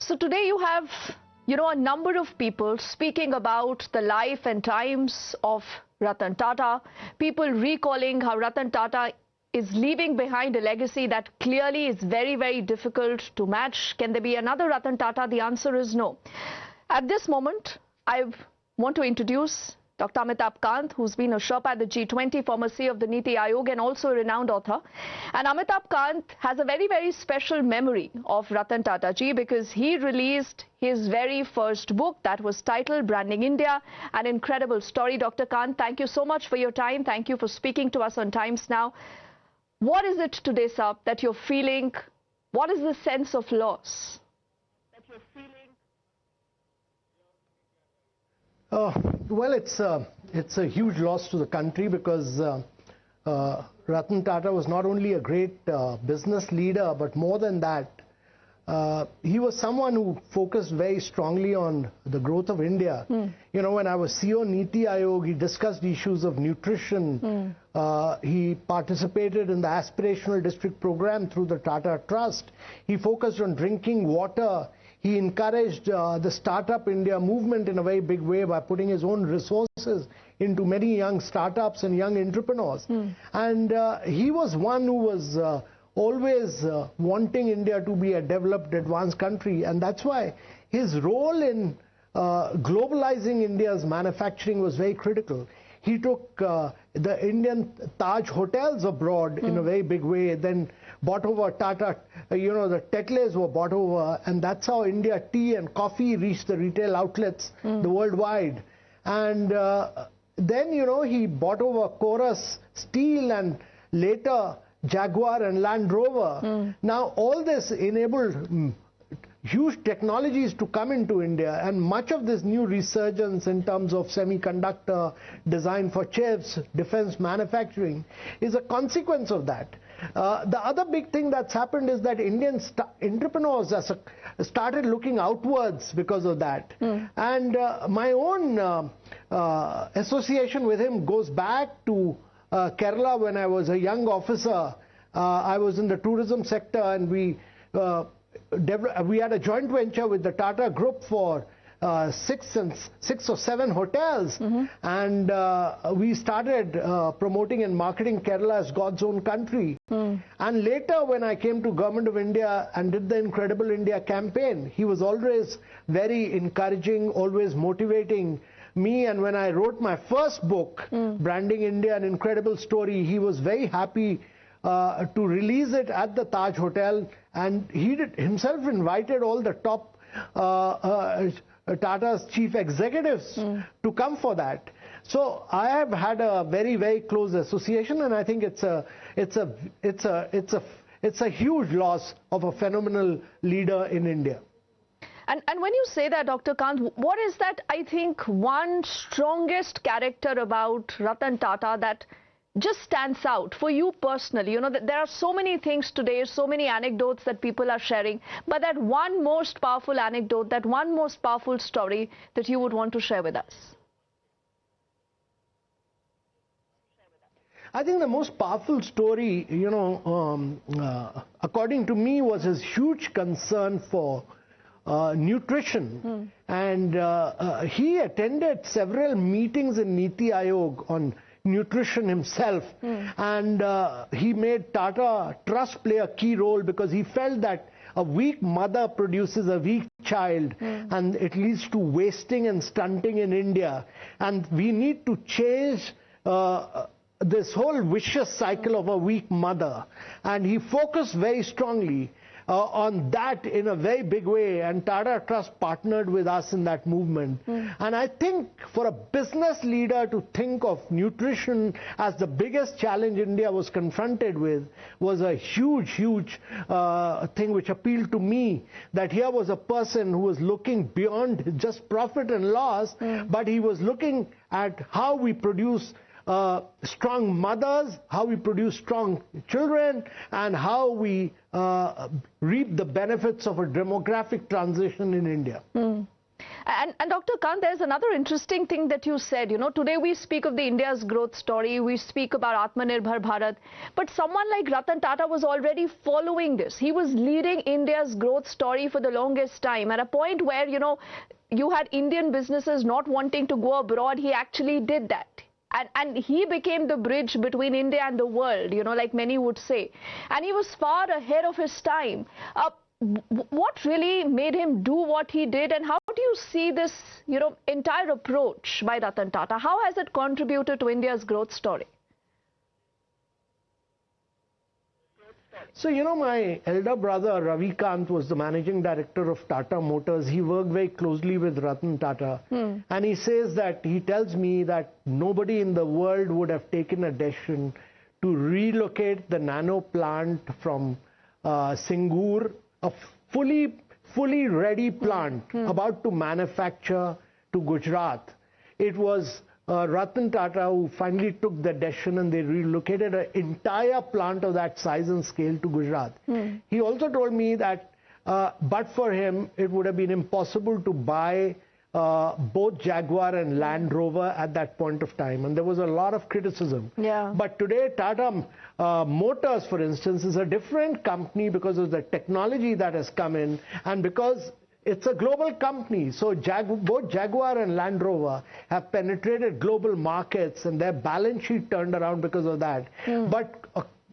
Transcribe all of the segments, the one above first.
So today you have, a number of people speaking about the life and times of Ratan Tata, people recalling how Ratan Tata is leaving behind a legacy that clearly is very, very difficult to match. Can there be another Ratan Tata? The answer is no. At this moment, I want to introduce Dr. Amitabh Kant, who's been a Sherpa at the G20, former CEO of the NITI Aayog and also a renowned author. And Amitabh Kant has a very, very special memory of Ratan Tata ji because he released his very first book that was titled Branding India, an incredible story. Dr. Kant, thank you so much for your time. Thank you for speaking to us on Times Now. What is it today, sir, that you're feeling? What is the sense of loss that you're feeling? Well, it's a huge loss to the country because Ratan Tata was not only a great business leader, but more than that, he was someone who focused very strongly on the growth of India. You know, when I was CEO NITI Aayog, he discussed issues of nutrition. He participated in the aspirational district program through the Tata Trust. He focused on drinking water. He encouraged the Startup India movement in a very big way by putting his own resources into many young startups and young entrepreneurs. And he was one who was always wanting India to be a developed, advanced country. And that's why his role in globalizing India's manufacturing was very critical. He took the Indian Taj hotels abroad in a very big way, then bought over Tata, the Tetlés were bought over, and that's how India tea and coffee reached the retail outlets the worldwide. And then, he bought over Chorus Steel and later Jaguar and Land Rover. Now, all this enabled huge technologies to come into India, and much of this new resurgence in terms of semiconductor design for chips, defense manufacturing is a consequence of that. The other big thing that's happened is that Indian entrepreneurs started looking outwards because of that. And my own association with him goes back to Kerala when I was a young officer. I was in the tourism sector, and we had a joint venture with the Tata Group for six or seven hotels, and we started promoting and marketing Kerala as God's own country. And later, when I came to Government of India and did the Incredible India campaign, he was always very encouraging, always motivating me. And when I wrote my first book, Branding India, an incredible story, he was very happy to release it at the Taj Hotel, and he himself invited all the top Tata's chief executives to come for that. So I have had a very, very close association, and I think it's a huge loss of a phenomenal leader in India. And when you say that, Dr. Kant, what is that, I think, one strongest character about Ratan Tata that just stands out for you personally? There are so many things today, so many anecdotes that people are sharing, but that one most powerful anecdote, that one most powerful story that you would want to share with us. I think the most powerful story, according to me, was his huge concern for nutrition. And he attended several meetings in NITI Aayog on nutrition himself, and he made Tata Trust play a key role because he felt that a weak mother produces a weak child, and it leads to wasting and stunting in India, and we need to change this whole vicious cycle of a weak mother. And he focused very strongly on that in a very big way, and Tata Trust partnered with us in that movement. And I think for a business leader to think of nutrition as the biggest challenge India was confronted with was a huge thing which appealed to me, that here was a person who was looking beyond just profit and loss, but he was looking at how we produce strong mothers, how we produce strong children, and how we reap the benefits of a demographic transition in India. And Dr. Kant, there's another interesting thing that you said. Today we speak of the India's growth story, we speak about Atmanirbhar Bharat, but someone like Ratan Tata was already following this. He was leading India's growth story for the longest time. At a point where, you had Indian businesses not wanting to go abroad, he actually did that. And he became the bridge between India and the world, like many would say. And he was far ahead of his time. What really made him do what he did, and how do you see this, entire approach by Ratan Tata? How has it contributed to India's growth story? So, my elder brother, Ravi Kant, was the managing director of Tata Motors. He worked very closely with Ratan Tata. And he tells me that nobody in the world would have taken a decision to relocate the nano plant from Singur, a fully ready plant, about to manufacture, to Gujarat. It was Ratan Tata who finally took the decision, and they relocated an entire plant of that size and scale to Gujarat. He also told me that but for him, it would have been impossible to buy both Jaguar and Land Rover at that point of time, and there was a lot of criticism. But today, Tata Motors, for instance, is a different company because of the technology that has come in, and because it's a global company. So both Jaguar and Land Rover have penetrated global markets, and their balance sheet turned around because of that. But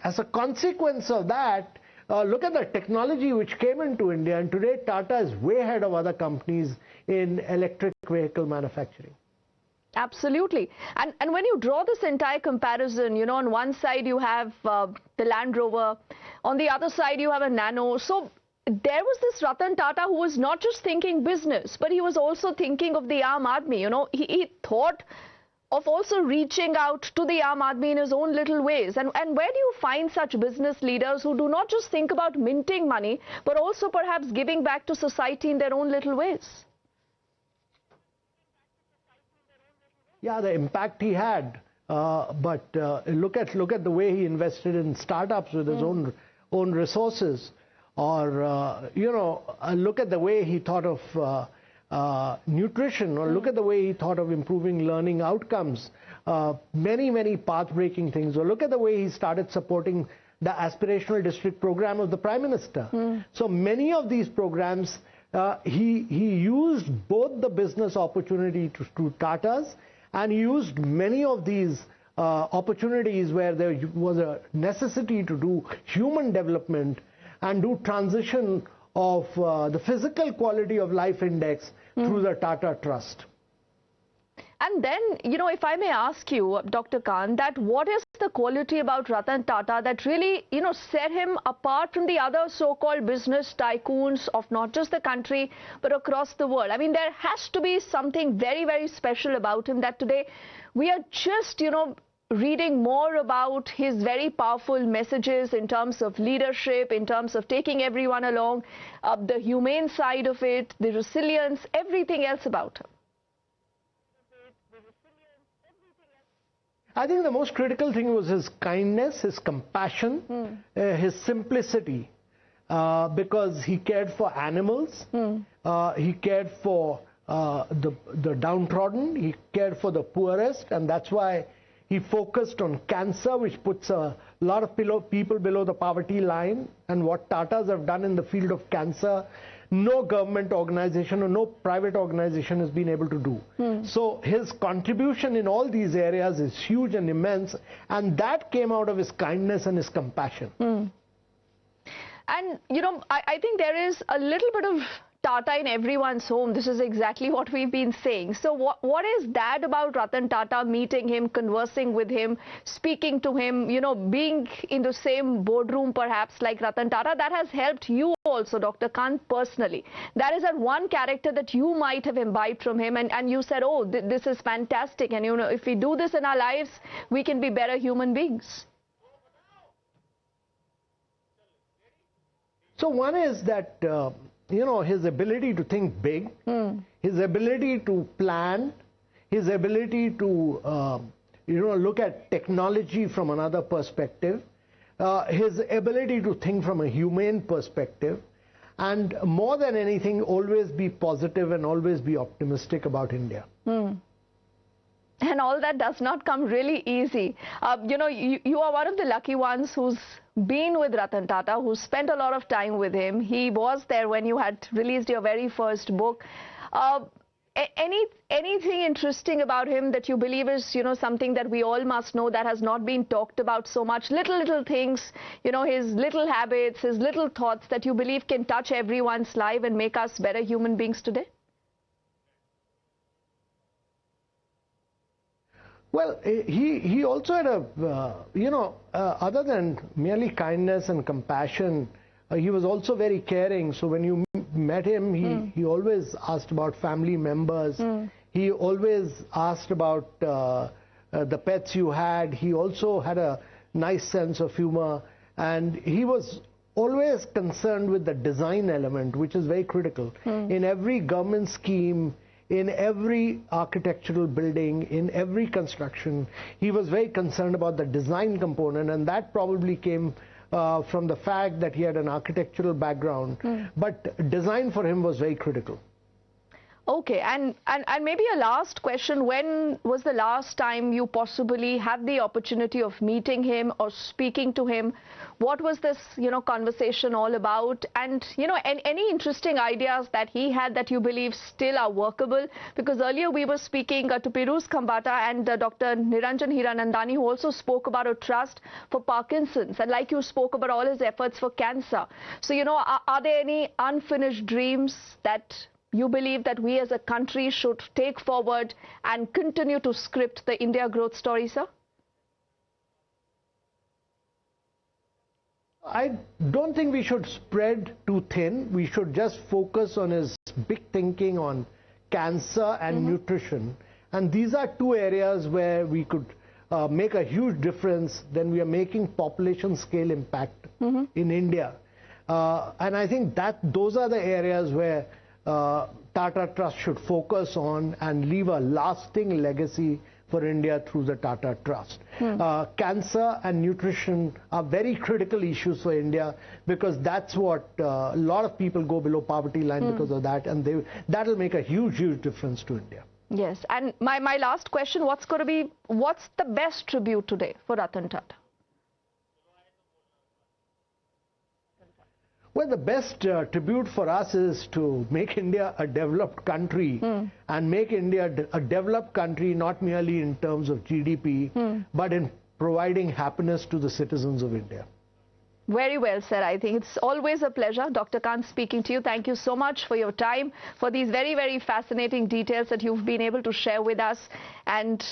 as a consequence of that, look at the technology which came into India, and today Tata is way ahead of other companies in electric vehicle manufacturing. Absolutely. And when you draw this entire comparison, on one side you have the Land Rover, on the other side you have a Nano. So there was this Ratan Tata who was not just thinking business, but he was also thinking of the Aam Aadmi. He thought of also reaching out to the Aam Aadmi in his own little ways. And where do you find such business leaders who do not just think about minting money, but also perhaps giving back to society in their own little ways? Yeah, the impact he had. But look at the way he invested in startups with his own resources. Or, look at the way he thought of nutrition, or look at the way he thought of improving learning outcomes. Many path-breaking things. Or look at the way he started supporting the aspirational district program of the Prime Minister. So many of these programs, he used both the business opportunity to Tatas, and he used many of these opportunities where there was a necessity to do human development and do transition of the physical quality of life index through the Tata Trust. And then, if I may ask you, Dr. Kant, that what is the quality about Ratan Tata that really, set him apart from the other so-called business tycoons of not just the country, but across the world? I mean, there has to be something very, very special about him that today we are just, reading more about his very powerful messages in terms of leadership, in terms of taking everyone along, the humane side of it, the resilience, everything else about him. I think the most critical thing was his kindness, his compassion, his simplicity, because he cared for animals, he cared for the downtrodden, he cared for the poorest, and that's why he focused on cancer, which puts a lot of people below the poverty line. And what Tatas have done in the field of cancer, no government organization or no private organization has been able to do. So his contribution in all these areas is huge and immense, and that came out of his kindness and his compassion. And, I think there is a little bit of Tata in everyone's home. This is exactly what we've been saying. So what is that about Ratan Tata, meeting him, conversing with him, speaking to him, being in the same boardroom perhaps like Ratan Tata, that has helped you also, Dr. Kant, personally? That is that one character that you might have imbibed from him, and you said, oh, this is fantastic, and if we do this in our lives, we can be better human beings. So one is that his ability to think big, his ability to plan, his ability to, look at technology from another perspective, his ability to think from a humane perspective, and more than anything, always be positive and always be optimistic about India. And all that does not come really easy. You are one of the lucky ones who's been with Ratan Tata, who spent a lot of time with him. He was there when you had released your very first book. Anything interesting about him that you believe is, something that we all must know that has not been talked about so much? Little things, his little habits, his little thoughts that you believe can touch everyone's life and make us better human beings today? Well, he also had other than merely kindness and compassion, he was also very caring. So when you met him, he always asked about family members. He always asked about the pets you had. He also had a nice sense of humor. And he was always concerned with the design element, which is very critical. In every government scheme, in every architectural building, in every construction, he was very concerned about the design component, and that probably came from the fact that he had an architectural background. But design for him was very critical. Okay, and maybe a last question. When was the last time you possibly had the opportunity of meeting him or speaking to him? What was this, conversation all about? And, any interesting ideas that he had that you believe still are workable? Because earlier we were speaking to Pirooz Khambata and Dr. Niranjan Hiranandani, who also spoke about a trust for Parkinson's. And like you spoke about all his efforts for cancer. So, are there any unfinished dreams that you believe that we as a country should take forward and continue to script the India growth story, sir? I don't think we should spread too thin. We should just focus on his big thinking on cancer and nutrition. And these are two areas where we could make a huge difference. Then we are making population scale impact in India. And I think that those are the areas where Tata Trust should focus on and leave a lasting legacy for India through the Tata Trust. Cancer and nutrition are very critical issues for India, because that's what a lot of people go below poverty line because of that, and that'll make a huge difference to India. Yes, and my last question, what's the best tribute today for Ratan Tata? Well, the best tribute for us is to make India a developed country, and make India a developed country not merely in terms of GDP, but in providing happiness to the citizens of India. Very well said. I think it's always a pleasure. Dr. Kant speaking to you. Thank you so much for your time, for these very fascinating details that you've been able to share with us. And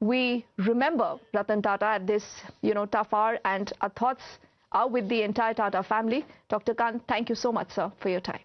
we remember Ratan Tata at this, tough hour, and our thoughts are with the entire Tata family. Dr. Kant, thank you so much, sir, for your time.